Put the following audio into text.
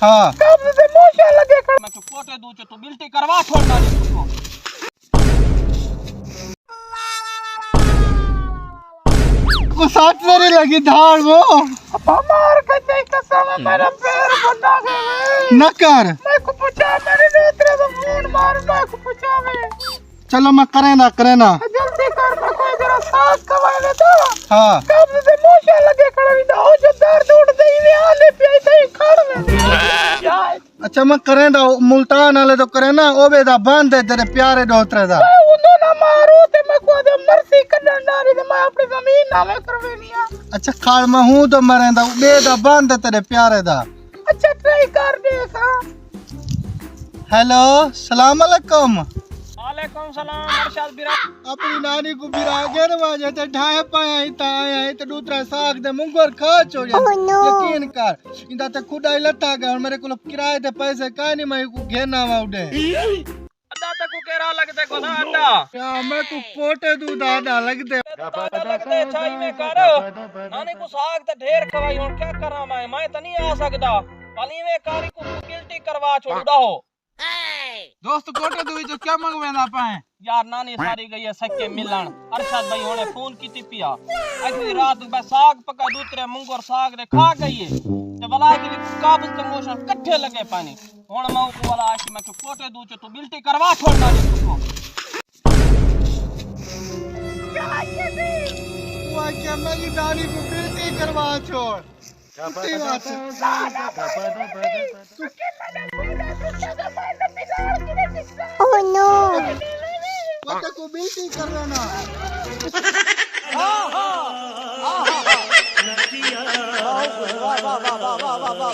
हाँ कब से मोशा लगे कर मैं तो पोटे दूं तू बिल्टी करवा छोड़ डाली उसको। को साथ मेरी लगी धाड़ वो हमार कते कसम मेरा पैर बंधा गए न कर। मैं को पूछा मेरे दूसरे को फोन मार मैं को पूछा मैं चलो मैं करे ना जल्दी कर मैं कोई जरा साथ कवा ले तो। हाँ कब से मोशा लगे खड़ी ना हो जो दर्द उठ गई वे आले पे ऐसे ही खड़ में अच्छा मैं करे ना मुल्तान वाले तो करे ना ओ बेदा बांध दे तेरे प्यारे दोस्तरे दा उन्हों ना मारो ते मैं को दे मरसी कढन डाली ते मैं अपनी जमीन नाले करवे लिया। अच्छा खाल में हूं तो मरेंदा बेदा बांध दे तेरे प्यारे दा। अच्छा ट्राई कर देखा। हेलो सलाम अलैकुम। वालेकुम सलाम अरशद बिरा अपनी नानी को बिरा गेर वाजे ते ढाए पाया ही ता आया ही ते दूसरा साग दे मुंगर खा चो यकीन कर इंदा ते खुदा ही लता गया और मेरे को किराए दे पैसे का नहीं मैं को घेना वाउडे अड्डा तक को केरा लगदे को ना अड्डा या मैं को पोटे दूं दादा लगदे लगदे छाई में कर नानी को साग ते ढेर खवाई हुन क्या करा मैं त नहीं आ सकदा पानी में कारी को गिल्टी करवा छोड़ा हो। दोस्त कोटे दूं जो क्या मंगवेंदा पाए यार नानी सारी गई है सच्चे मिलन अरशद भाई होने फोन की पिया अगली रात मैं साग पका दूसरे मुंगर साग रे खा गई है ते वाला की काबल ते मोशन कट्ठे लगे पानी हुन मैं को वाला आश मैं को पोटे दूं तू बिल्टी करवा छोड़ डाली उसको। वो क्या मेरी नानी को बिल्टी करवा छोड़ सही बात Oh no! पता को बिल्टी कर लेना वाह वाह वाह वाह वाह वाह